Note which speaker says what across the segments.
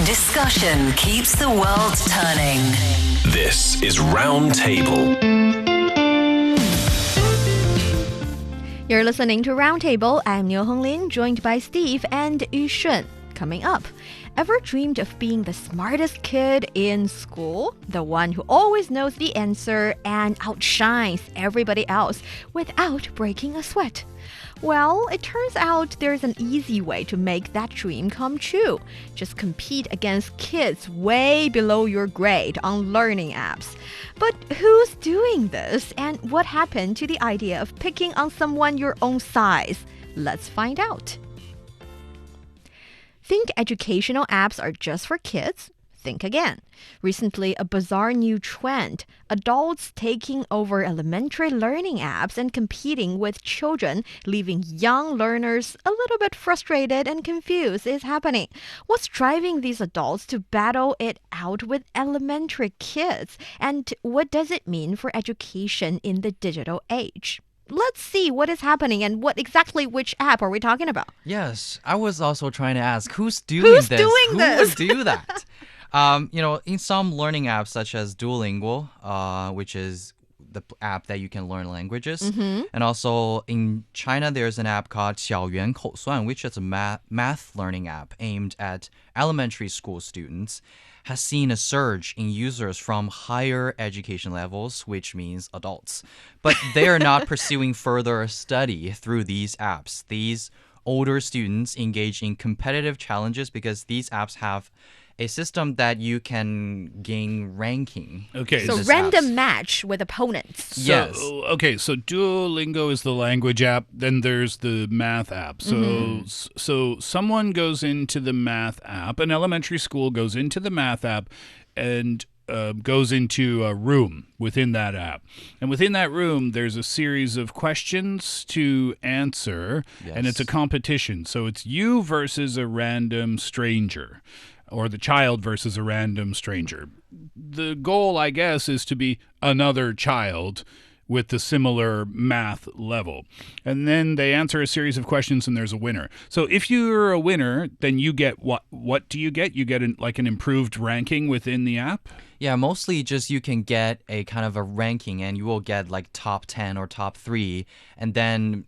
Speaker 1: Discussion keeps the world turning.
Speaker 2: This is Roundtable.
Speaker 3: You're listening to Roundtable. I'm Niu Honglin, joined by Steve and Yushun. Coming up, ever dreamed of being the smartest kid in school? The one who always knows the answer and outshines everybody else without breaking a sweat. Well, it turns out there's an easy way to make that dream come true. Just compete against kids way below your grade on learning apps. But who's doing this? And what happened to the idea of picking on someone your own size? Let's find out. Think educational apps are just for kids? Think again. Recently, a bizarre new trend. Adults taking over elementary learning apps and competing with children, leaving young learners a little bit frustrated and confused is happening. What's driving these adults to battle it out with elementary kids? And what does it mean for education in the digital age? Let's see what is happening and which app are we talking about?
Speaker 4: Yes, I was also trying to ask, who's doing
Speaker 3: Who's
Speaker 4: this?
Speaker 3: doing
Speaker 4: Who
Speaker 3: this?
Speaker 4: would do that? In some learning apps such as Duolingo, which is the app that you can learn languages, and also in China, there's an app called 小圆口算, which is a math learning app aimed at elementary school students, has seen a surge in users from higher education levels, which means adults. But they are not pursuing further study through these apps. These older students engage in competitive challenges because these apps have a system that you can gain ranking.
Speaker 5: Okay.
Speaker 3: So random match with opponents.
Speaker 4: Yes.
Speaker 5: Okay, so Duolingo is the language app, then there's the math app. So someone goes into the math app, an elementary school goes into the math app and goes into a room within that app. And within that room, there's a series of questions to answer, and it's a competition. So it's you versus a random stranger, or the child versus a random stranger. The goal, I guess, is to be another child with the similar math level. And then they answer a series of questions and there's a winner. So if you're a winner, then you get what? What do you get? You get an improved ranking within the app?
Speaker 4: Yeah, mostly just you can get a kind of a ranking and you will get like top 10 or top 3. And then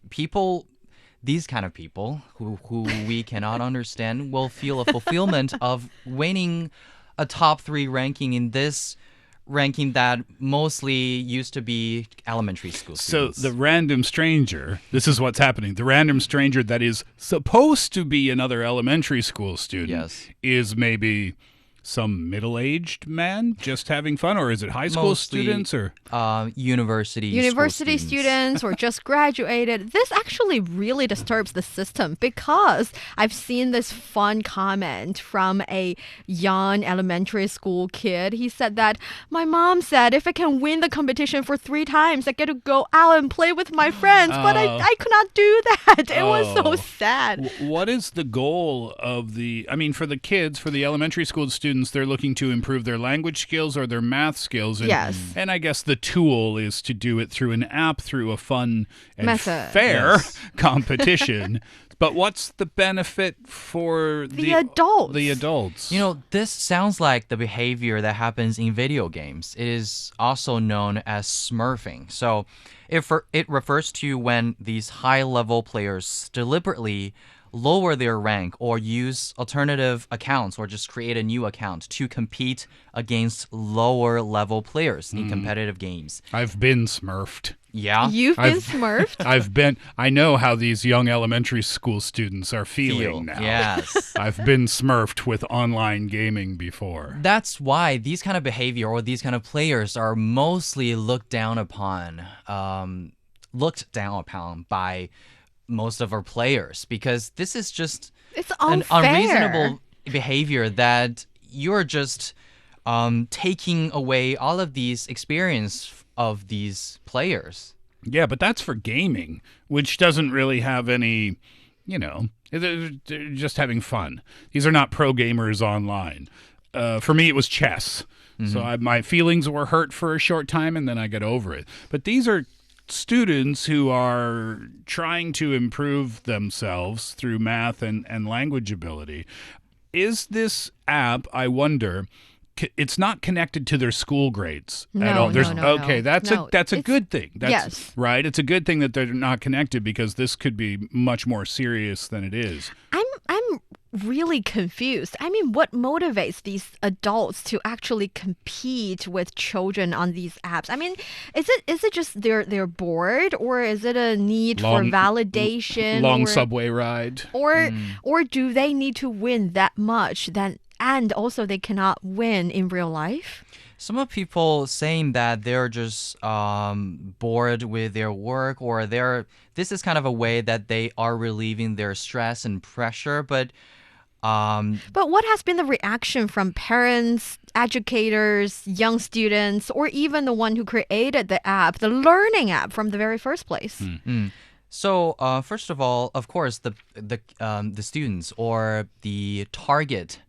Speaker 4: these kind of people who we cannot understand will feel a fulfillment of winning a top 3 ranking in this ranking that mostly used to be elementary school students.
Speaker 5: So the random stranger, this is what's happening. The random stranger that is supposed to be another elementary school student is maybe some middle-aged man just having fun, or is it high school students or
Speaker 3: University students or just graduated. This actually really disturbs the system because I've seen this fun comment from a young elementary school kid. He said that my mom said if I can win the competition for 3 times, I get to go out and play with my friends, but I could not do that. It was so sad.
Speaker 5: What is the goal of for the kids, for the elementary school students, they're looking to improve their language skills or their math skills. And I guess the tool is to do it through an app, through a fun and fair competition. But what's the benefit for the adults?
Speaker 4: This sounds like the behavior that happens in video games. It is also known as smurfing. So it refers to when these high-level players deliberately lower their rank or use alternative accounts or just create a new account to compete against lower level players in competitive games.
Speaker 5: I've been smurfed.
Speaker 4: Yeah.
Speaker 3: You've been smurfed?
Speaker 5: I know how these young elementary school students are feeling now.
Speaker 4: Yes.
Speaker 5: I've been smurfed with online gaming before.
Speaker 4: That's why these kind of behavior or these kind of players are mostly looked down upon by most of our players, because this is just an unreasonable behavior that you're just taking away all of these experience of these players.
Speaker 5: Yeah, but that's for gaming, which doesn't really have any, they're just having fun. These are not pro gamers online. For me, it was chess. So my feelings were hurt for a short time and then I get over it. But these are students who are trying to improve themselves through math and language ability. is this app, I wonder, it's not connected to their school grades at
Speaker 3: No,
Speaker 5: all.
Speaker 3: no.
Speaker 5: Okay, that's
Speaker 3: No,
Speaker 5: a good thing.
Speaker 3: yes.
Speaker 5: Right. It's a good thing that they're not connected because this could be much more serious than it is.
Speaker 3: I'm really confused. I mean, what motivates these adults to actually compete with children on these apps? I mean, is it just they're bored, or is it a need for validation?
Speaker 5: Long subway ride.
Speaker 3: Or do they need to win that much and also they cannot win in real life?
Speaker 4: Some of people saying that they're just bored with their work, or this is kind of a way that they are relieving their stress and pressure. But
Speaker 3: what has been the reaction from parents, educators, young students, or even the one who created the app, the learning app from the very first place?
Speaker 4: So first of all, of course, the students or the target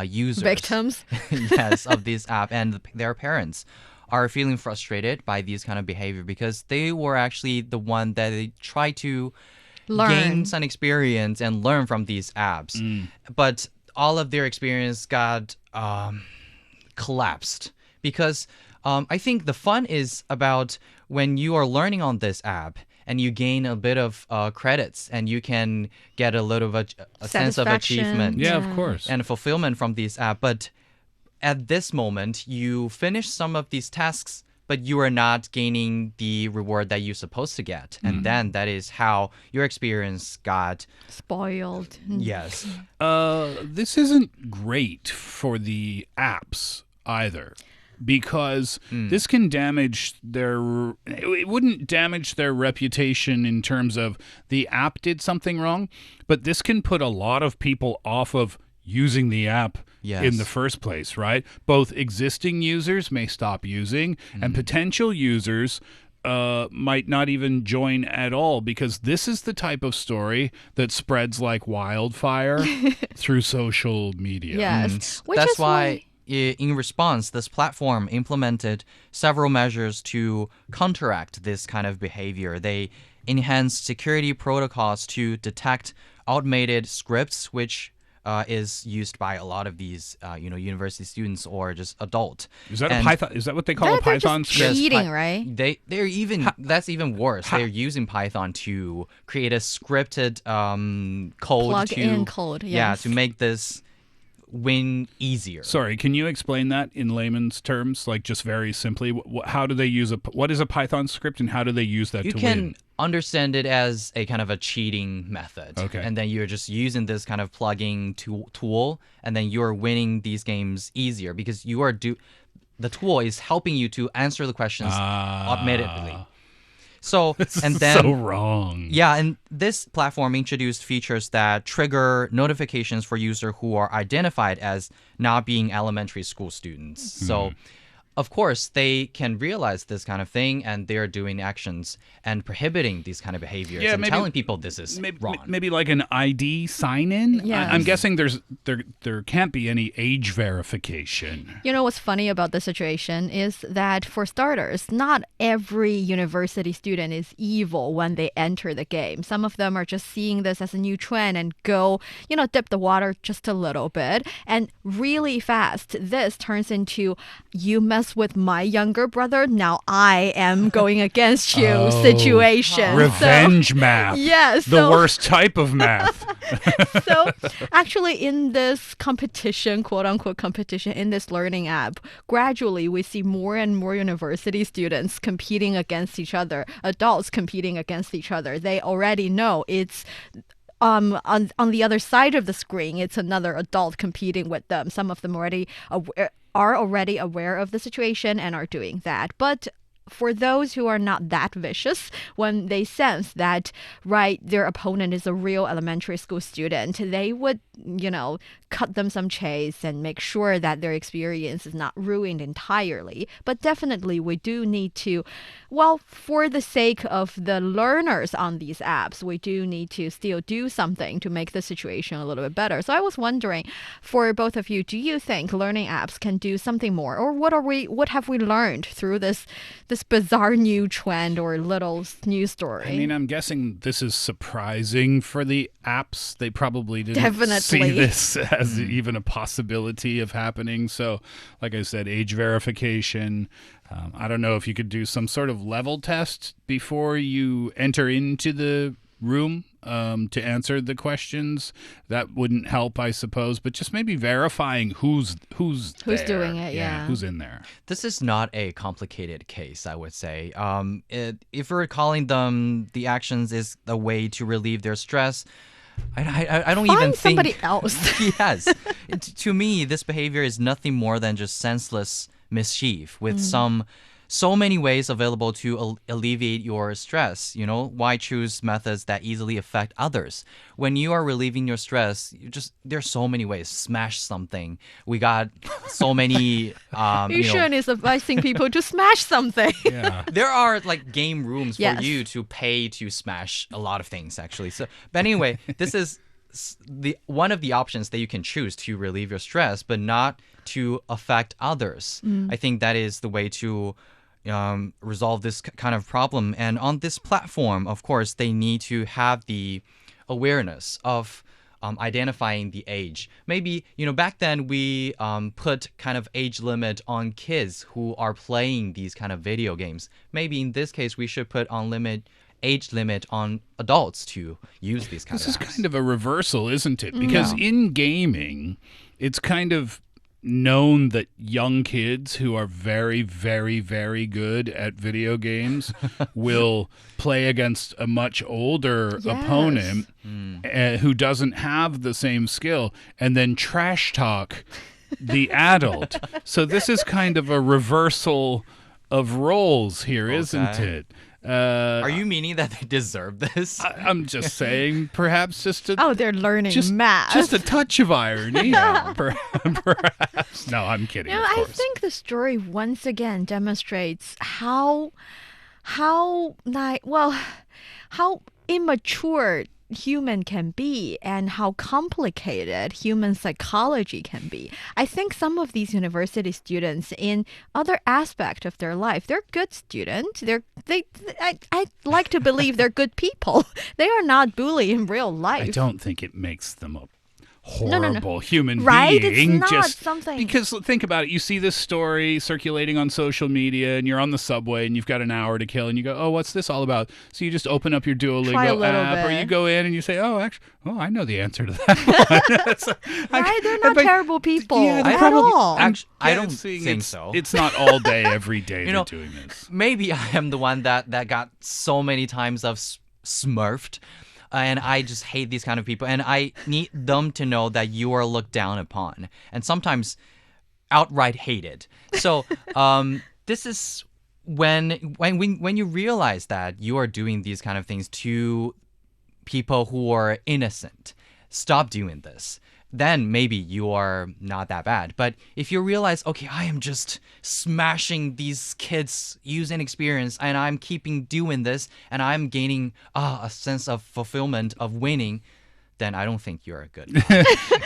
Speaker 4: users,
Speaker 3: Victims.
Speaker 4: yes, of this app and their parents are feeling frustrated by these kind of behavior because they were actually the one that they try to gain some experience and learn from these apps. But all of their experience got collapsed because I think the fun is about when you are learning on this app and you gain a bit of credits and you can get a little of a sense of achievement.
Speaker 5: Yeah, of course.
Speaker 4: And fulfillment from this app. But at this moment, you finish some of these tasks, but you are not gaining the reward that you're supposed to get. And then that is how your experience got
Speaker 3: spoiled.
Speaker 4: Yes.
Speaker 5: This isn't great for the apps either. Because this can damage it wouldn't damage their reputation in terms of the app did something wrong, but this can put a lot of people off of using the app in the first place, right? Both existing users may stop using and potential users might not even join at all because this is the type of story that spreads like wildfire through social media.
Speaker 3: Yes.
Speaker 4: That's why in response, this platform implemented several measures to counteract this kind of behavior. They enhanced security protocols to detect automated scripts, which is used by a lot of these, university students or just adult.
Speaker 5: Is that a Python? Is that what they call a Python
Speaker 3: just
Speaker 5: script?
Speaker 3: cheating, right?
Speaker 4: They're even that's even worse. They're using Python to create a scripted code
Speaker 3: Plug-in code, yes.
Speaker 4: to make this win easier.
Speaker 5: Sorry, can you explain that in layman's terms, like just very simply? How do they use what is a Python script and how do they use that
Speaker 4: you
Speaker 5: to
Speaker 4: can
Speaker 5: win?
Speaker 4: Understand it as a kind of a cheating method.
Speaker 5: Okay.
Speaker 4: And then you're just using this kind of plugging tool, and then you're winning these games easier because the tool is helping you to answer the questions automatically. So, and then
Speaker 5: so wrong.
Speaker 4: Yeah, and this platform introduced features that trigger notifications for users who are identified as not being elementary school students. So, of course, they can realize this kind of thing, and they are doing actions and prohibiting these kind of behaviors and telling people this is wrong.
Speaker 5: Maybe like an ID sign-in.
Speaker 3: Yes.
Speaker 5: I'm guessing there can't be any age verification.
Speaker 3: You know what's funny about the situation is that, for starters, not every university student is evil when they enter the game. Some of them are just seeing this as a new trend and go, dip the water just a little bit. And really fast, this turns into, you mess with my younger brother, now I am going against you situation.
Speaker 5: Revenge math.
Speaker 3: Yes.
Speaker 5: The worst type of math.
Speaker 3: So actually in this competition, quote unquote competition, in this learning app, gradually we see more and more university students competing against each other, adults competing against each other. They already know it's on the other side of the screen, it's another adult competing with them. Some of them are already aware of the situation and are doing that. But for those who are not that vicious, when they sense that, their opponent is a real elementary school student, they would, cut them some chase and make sure that their experience is not ruined entirely. But definitely we do need to, for the sake of the learners on these apps, we do need to still do something to make the situation a little bit better. So I was wondering, for both of you, do you think learning apps can do something more? Or what have we learned through this this bizarre new trend or little news story.
Speaker 5: I mean, I'm guessing this is surprising for the apps. They probably didn't
Speaker 3: Definitely.
Speaker 5: see this as even a possibility of happening. So, like I said, age verification. I don't know if you could do some sort of level test before you enter into the room to answer the questions. That wouldn't help, I suppose, but just maybe verifying who's there.
Speaker 3: doing it, yeah.
Speaker 5: Who's in there.
Speaker 4: This is not a complicated case, I would say. If we're calling them the actions is a way to relieve their stress, I don't
Speaker 3: Find
Speaker 4: even think
Speaker 3: somebody else.
Speaker 4: Yes. To me, this behavior is nothing more than just senseless mischief with so many ways available to alleviate your stress. Why choose methods that easily affect others? When you are relieving your stress, there's so many ways. Smash something. We got so many.
Speaker 3: Yushun is advising people to smash something.
Speaker 5: Yeah.
Speaker 4: There are like game rooms for
Speaker 3: Yes.
Speaker 4: you to pay to smash a lot of things, actually. But anyway, this is one of the options that you can choose to relieve your stress, but not to affect others. I think that is the way to resolve this kind of problem. And on this platform, of course, they need to have the awareness of identifying the age. Maybe, back then we put kind of age limit on kids who are playing these kind of video games. Maybe in this case, we should put age limit on adults to use these kind
Speaker 5: This
Speaker 4: of
Speaker 5: is
Speaker 4: apps.
Speaker 5: kind of a reversal, isn't it? Because in gaming, it's kind of known that young kids who are very, very, very good at video games will play against a much older opponent who doesn't have the same skill and then trash talk the adult. So this is kind of a reversal of roles here, isn't it?
Speaker 4: Are you meaning that they deserve this?
Speaker 5: I'm just saying, perhaps just a
Speaker 3: Oh, they're learning
Speaker 5: just
Speaker 3: math.
Speaker 5: just a touch of irony. Perhaps. No, I'm kidding. Of
Speaker 3: I
Speaker 5: course.
Speaker 3: think the story once again demonstrates how immature human can be and how complicated human psychology can be. I think some of these university students in other aspect of their life, they're good students. I like to believe they're good people. They are not bully in real life.
Speaker 5: I don't think it makes them a
Speaker 3: No.
Speaker 5: horrible human
Speaker 3: Right?
Speaker 5: being.
Speaker 3: It's not
Speaker 5: just
Speaker 3: something-
Speaker 5: because think about it. You see this story circulating on social media, and you're on the subway, and you've got an hour to kill, and you go, "Oh, what's this all about?" So you just open up your
Speaker 3: Try a
Speaker 5: Duolingo
Speaker 3: little
Speaker 5: app, or
Speaker 3: bit.
Speaker 5: you go in and you say, "Oh, actually, I know the answer to that."
Speaker 3: Right? They're not terrible people
Speaker 5: Yeah, they
Speaker 3: at
Speaker 5: probably-
Speaker 3: all.
Speaker 4: I don't
Speaker 5: guessing
Speaker 4: think
Speaker 5: it's-
Speaker 4: so.
Speaker 5: It's not all day, every day
Speaker 4: know,
Speaker 5: they're doing this.
Speaker 4: Maybe I am the one that got so many times of smurfed. And I just hate these kind of people. And I need them to know that you are looked down upon. And sometimes outright hated. So this is when you realize that you are doing these kind of things to people who are innocent. Stop doing this. Then maybe you are not that bad. But if you realize, okay, I am just smashing these kids' using experience and I'm keeping doing this and I'm gaining a sense of fulfillment of winning, then I don't think you're good.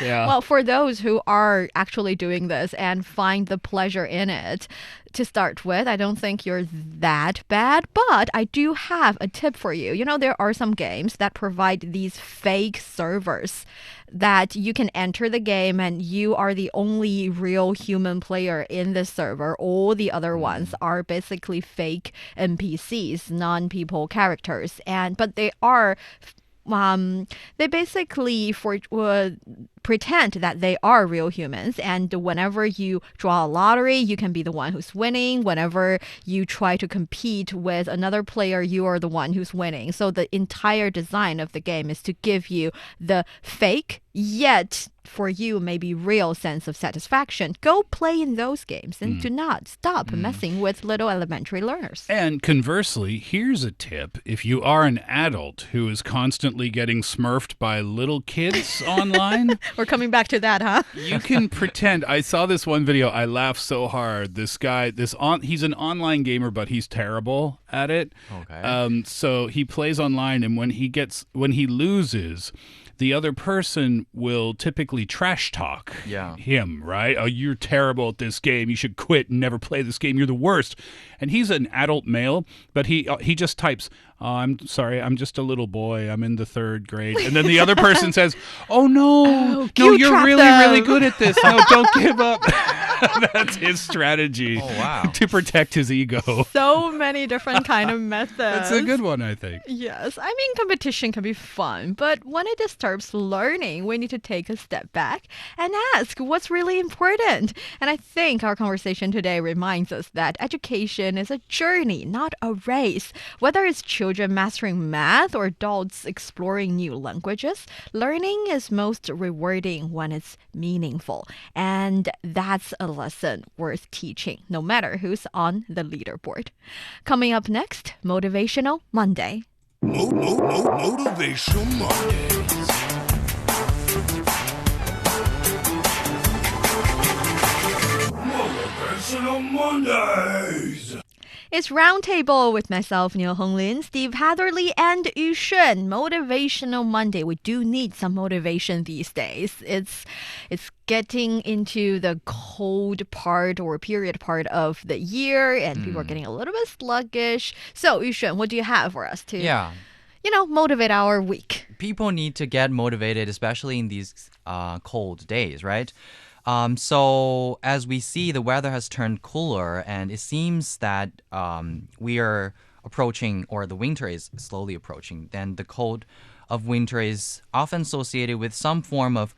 Speaker 5: Yeah.
Speaker 3: Well, for those who are actually doing this and find the pleasure in it, to start with, I don't think you're that bad, but I do have a tip for you. There are some games that provide these fake servers that you can enter the game and you are the only real human player in the server. All the other ones are basically fake NPCs, non-people characters, but they are they basically pretend that they are real humans, and whenever you draw a lottery, you can be the one who's winning. Whenever you try to compete with another player, you are the one who's winning. So the entire design of the game is to give you the fake, yet for you maybe real sense of satisfaction. Go play in those games and do not stop messing with little elementary learners.
Speaker 5: And conversely, here's a tip. If you are an adult who is constantly getting smurfed by little kids online,
Speaker 3: We're coming back to that, huh?
Speaker 5: you can pretend. I saw this one video. I laughed so hard. This guy, he's an online gamer, but he's terrible at it.
Speaker 4: Okay.
Speaker 5: So he plays online, and when he loses, the other person will typically trash talk
Speaker 4: Yeah.
Speaker 5: him, right? Oh, you're terrible at this game. You should quit and never play this game. You're the worst. And he's an adult male, but he just types, oh, I'm sorry, I'm just a little boy. I'm in the 3rd grade. And then the other person says, oh, no,
Speaker 3: you
Speaker 5: you're
Speaker 3: trapped
Speaker 5: really,
Speaker 3: them.
Speaker 5: really good at this. No, don't give up. That's his strategy to protect his ego.
Speaker 3: So many different kind of methods.
Speaker 5: That's a good one, I think.
Speaker 3: Yes, I mean, competition can be fun, but when it disturbs learning, we need to take a step back and ask what's really important. And I think our conversation today reminds us that education is a journey, not a race. Whether it's children mastering math or adults exploring new languages, learning is most rewarding when it's meaningful. And that's a lesson worth teaching, no matter who's on the leaderboard. Coming up next, Motivational Monday.
Speaker 2: Motivational Mondays. Motivational Mondays.
Speaker 3: It's Roundtable with myself, Niu Honglin, Steve Hatherly, and Yushun. Motivational Monday. We do need some motivation these days. It's getting into the cold part or period part of the year, and people are getting a little bit sluggish. So, Yushun, what do you have for us to, motivate our week?
Speaker 4: People need to get motivated, especially in these cold days, right? So as we see, the weather has turned cooler, and it seems that we are approaching, or the winter is slowly approaching. Then the cold of winter is often associated with some form of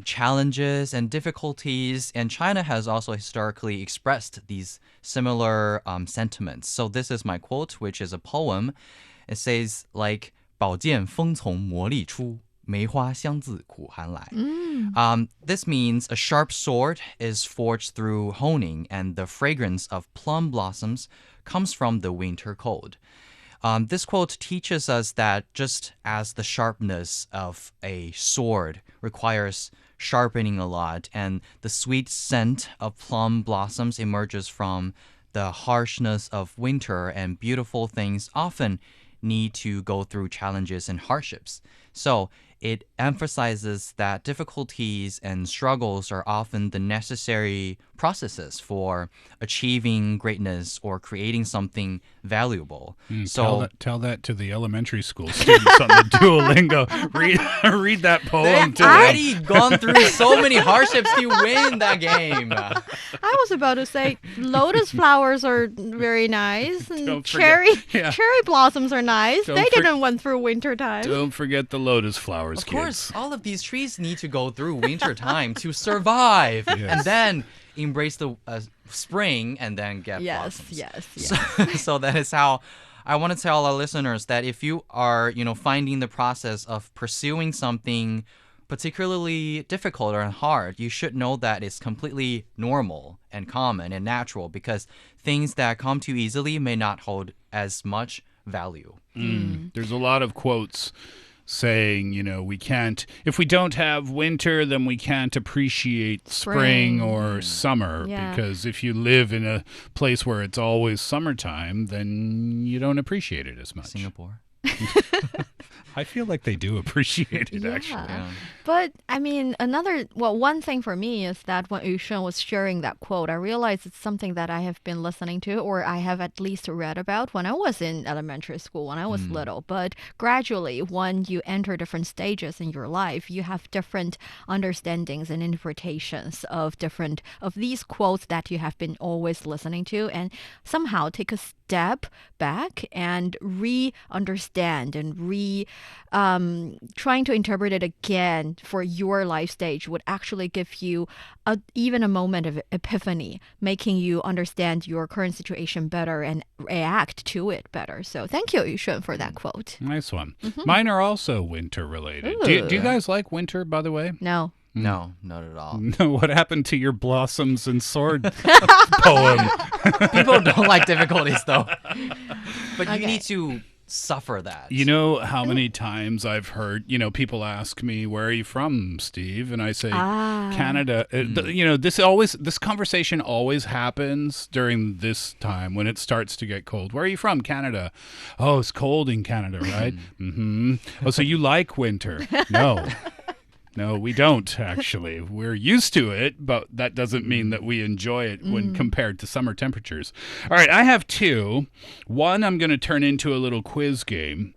Speaker 4: challenges and difficulties, and China has also historically expressed these similar sentiments. So this is my quote, which is a poem. It says like 宝剑锋从磨砺出 梅花香自苦寒来. This means a sharp sword is forged through honing, and the fragrance of plum blossoms comes from the winter cold. This quote teaches us that just as the sharpness of a sword requires sharpening a lot, and the sweet scent of plum blossoms emerges from the harshness of winter, and beautiful things often need to go through challenges and hardships. So it emphasizes that difficulties and struggles are often the necessary processes for achieving greatness or creating something valuable.
Speaker 5: Tell that to the elementary school students on the Duolingo. Read that poem to
Speaker 4: they've
Speaker 5: them.
Speaker 4: already gone through so many hardships to win that game.
Speaker 3: I was about to say lotus flowers are very nice, and
Speaker 5: Don't forget-
Speaker 3: cherry blossoms are nice.
Speaker 5: Don't
Speaker 3: They
Speaker 5: for-
Speaker 3: didn't went through winter time.
Speaker 5: Don't forget the lotus flowers,
Speaker 4: Of
Speaker 5: kids.
Speaker 4: course, all of these trees need to go through winter time to survive, and then embrace the spring and then get blossoms.
Speaker 3: Yes.
Speaker 4: So that is how I want to tell our listeners that if you are, finding the process of pursuing something particularly difficult or hard, you should know that it's completely normal and common and natural, because things that come too easily may not hold as much value.
Speaker 5: There's a lot of quotes saying, we can't, if we don't have winter, then we can't appreciate spring or summer.
Speaker 3: Yeah.
Speaker 5: Because if you live in a place where it's always summertime, then you don't appreciate it as much.
Speaker 4: Singapore.
Speaker 5: I feel like they do appreciate it, actually.
Speaker 4: Yeah.
Speaker 3: But I mean, one thing for me is that when Yushun was sharing that quote, I realized it's something that I have been listening to, or I have at least read about when I was in elementary school, when I was little. But gradually, when you enter different stages in your life, you have different understandings and interpretations of these quotes that you have been always listening to, and somehow take a step back and re-understand and trying to interpret it again for your life stage would actually give you even a moment of epiphany, making you understand your current situation better and react to it better. So thank you, Yushun, for that quote.
Speaker 5: Nice one. Mine are also winter related. Do you guys like winter, by the way?
Speaker 3: No.
Speaker 4: No, not at all.
Speaker 5: No, what happened to your blossoms and sword poem?
Speaker 4: People don't like difficulties, though. But
Speaker 3: Okay.
Speaker 4: you need to suffer that.
Speaker 5: You know how many times I've heard, people ask me, where are you from, Steve? And I say, Canada. This conversation always happens during this time when it starts to get cold. Where are you from? Canada. Oh, it's cold in Canada, right? Mm-hmm. Oh, so you like winter? No. No, we don't, actually. We're used to it, but that doesn't mean that we enjoy it when compared to summer temperatures. All right, I have two. One I'm going to turn into a little quiz game.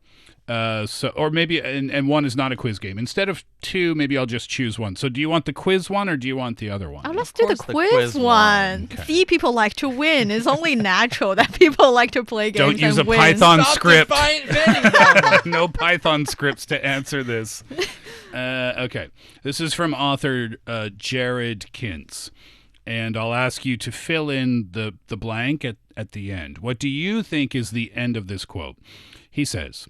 Speaker 5: Or maybe, and one is not a quiz game. Instead of two, maybe I'll just choose one. So do you want the quiz one or do you want the other one?
Speaker 3: Oh, let's do the
Speaker 4: course, the
Speaker 3: quiz
Speaker 4: quiz
Speaker 3: one.
Speaker 4: one.
Speaker 5: Okay.
Speaker 3: See, people like to win. It's only natural that people like to play games
Speaker 5: Don't use
Speaker 3: and
Speaker 5: a
Speaker 3: win.
Speaker 5: Python
Speaker 4: Stop
Speaker 5: script.
Speaker 4: defending them.
Speaker 5: No Python scripts to answer this. Okay. This is from author Jared Kintz. And I'll ask you to fill in the blank at the end. What do you think is the end of this quote? He says,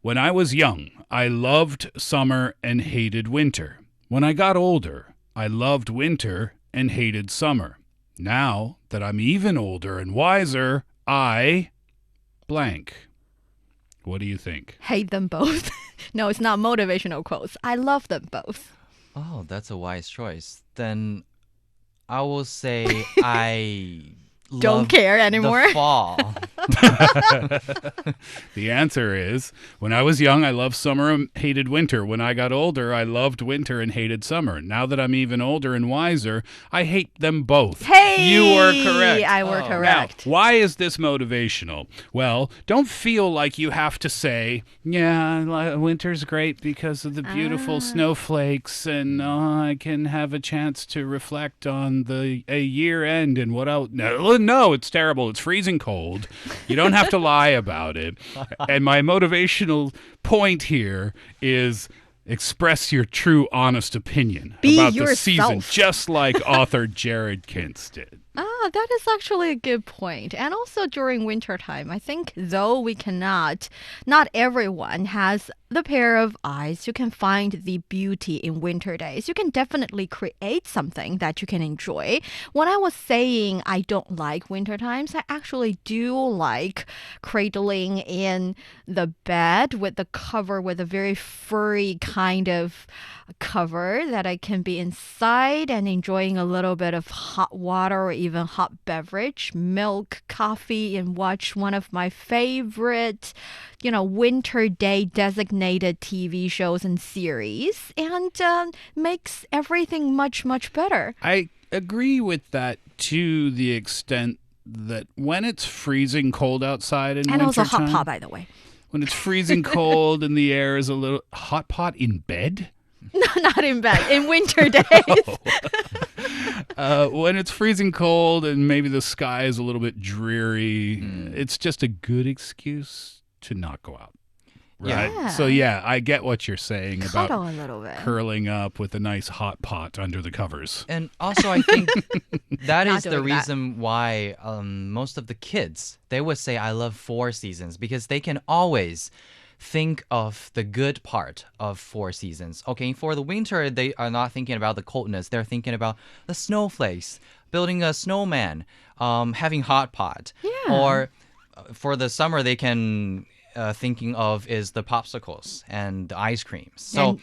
Speaker 5: "When I was young, I loved summer and hated winter. When I got older, I loved winter and hated summer. Now that I'm even older and wiser, I blank." What do you think?
Speaker 3: Hate them both. No, it's not motivational quotes. I love them both.
Speaker 4: Oh, that's a wise choice. Then I will say I
Speaker 3: Don't
Speaker 4: love
Speaker 3: care anymore.
Speaker 4: The fall.
Speaker 5: The answer is, when I was young, I loved summer and hated winter. When I got older, I loved winter and hated summer. Now that I'm even older and wiser, I hate them both.
Speaker 3: Hey!
Speaker 5: You were correct.
Speaker 3: I were
Speaker 4: Oh.
Speaker 3: correct.
Speaker 5: Now, why is this motivational? Well, don't feel like you have to say, yeah, winter's great because of the beautiful snowflakes and I can have a chance to reflect on a year end and what else. No, it's terrible. It's freezing cold. You don't have to lie about it. And my motivational point here is express your true, honest opinion
Speaker 3: Be
Speaker 5: about the
Speaker 3: yourself.
Speaker 5: season, just like author Jared Kintz did.
Speaker 3: That is actually a good point. And also during winter time, I think though we cannot, not everyone has the pair of eyes who can find the beauty in winter days. You can definitely create something that you can enjoy. When I was saying I don't like winter times, I actually do like cradling in the bed with the cover with a very furry kind of cover that I can be inside and enjoying a little bit of hot water or even hot beverage, milk, coffee, and watch one of my favorite, winter day designated TV shows and series, and makes everything much, much better.
Speaker 5: I agree with that to the extent that when it's freezing cold outside in
Speaker 3: And also hot
Speaker 5: wintertime,
Speaker 3: pot, by the way.
Speaker 5: when it's freezing cold and the air is a little hot pot in bed.
Speaker 3: No, not in bed. In winter days.
Speaker 5: When it's freezing cold and maybe the sky is a little bit dreary, it's just a good excuse to not go out. Right?
Speaker 3: Yeah.
Speaker 5: So, yeah, I get what you're saying about
Speaker 3: Cuddle a little bit.
Speaker 5: curling up with a nice hot pot under the covers.
Speaker 4: And also, I think that
Speaker 3: Not
Speaker 4: is the
Speaker 3: doing that.
Speaker 4: reason why most of the kids, they would say, I love 4 seasons, because they can always think of the good part of 4 seasons. Okay, for the winter, they are not thinking about the coldness. They're thinking about the snowflakes, building a snowman, having hot pot.
Speaker 3: Yeah.
Speaker 4: Or for the summer, they can thinking of is the popsicles and the ice creams. So
Speaker 3: And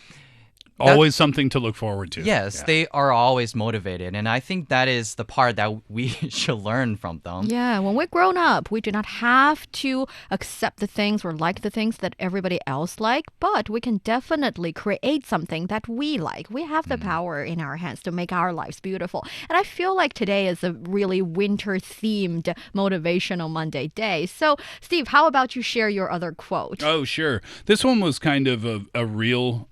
Speaker 5: Always something to look forward to.
Speaker 4: yes,
Speaker 5: Yeah.
Speaker 4: they are always motivated. And I think that is the part that we should learn from them.
Speaker 3: Yeah, when we're grown up, we do not have to accept the things or like the things that everybody else like, but we can definitely create something that we like. We have the power in our hands to make our lives beautiful. And I feel like today is a really winter-themed Motivational Monday day. So, Steve, how about you share your other quote?
Speaker 5: Oh, sure. This one was kind of a real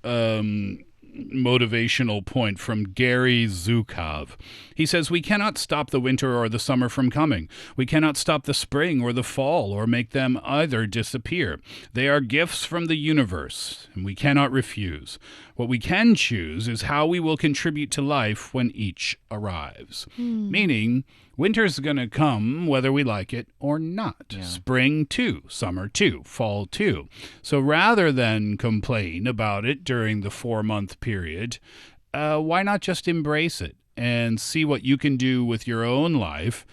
Speaker 5: motivational point from Gary Zukov. He says, "We cannot stop the winter or the summer from coming. We cannot stop the spring or the fall or make them either disappear. They are gifts from the universe, and we cannot refuse. What we can choose is how we will contribute to life when each arrives." Meaning, winter's going to come whether we like it or not. Spring too, summer too, fall too. So rather than complain about it during the 4-month period, why not just embrace it and see what you can do with your own life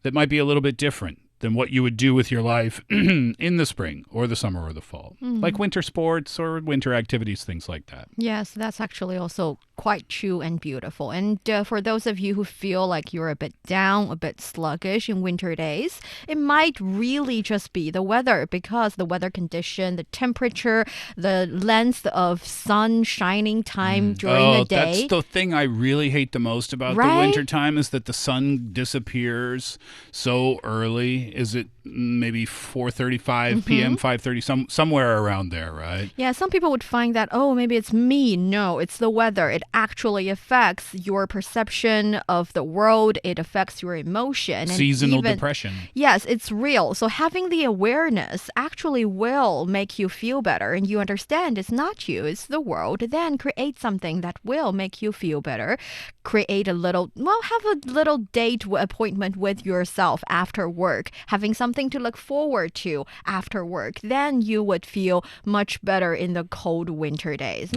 Speaker 5: that might be a little bit different than what you would do with your life in the spring or the summer or the fall. Like winter sports or winter activities, things like that.
Speaker 3: Yes, that's actually also quite true and beautiful. And for those of you who feel like you're a bit down, a bit sluggish in winter days, it might really just be the weather, because the weather condition, the temperature, the length of sun shining time during the day.
Speaker 5: That's the thing I really hate the most about the winter time, is that the sun disappears so early. Is it maybe 4:35 p.m., 5:30, somewhere around there, right?
Speaker 3: Yeah, some people would find that, oh, maybe it's me. No, it's the weather. It actually affects your perception of the world. It affects your emotion.
Speaker 5: Seasonal depression.
Speaker 3: Yes, it's real. So having the awareness actually will make you feel better, and you understand it's not you, it's the world. Then create something that will make you feel better. Create a little, have a little date appointment with yourself after work, having something to look forward to after work. Then you would feel much better in the cold winter days.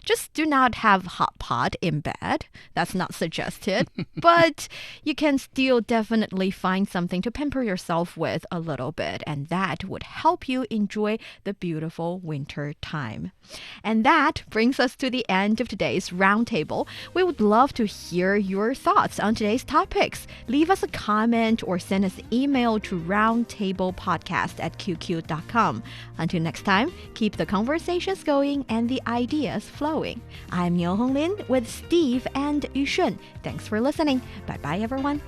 Speaker 3: Just do not have hot pot in bed. That's not suggested. But you can still definitely find something to pamper yourself with a little bit, and that would help you enjoy the beautiful winter time. And that brings us to the end of today's roundtable. We would love to hear your thoughts on today's topics. Leave us a comment or send us an email to roundtablepodcast@qq.com. Until next time, keep the conversations going and the ideas flowing. I'm Niu Honglin with Steve and Yushun. Thanks for listening. Bye-bye, everyone.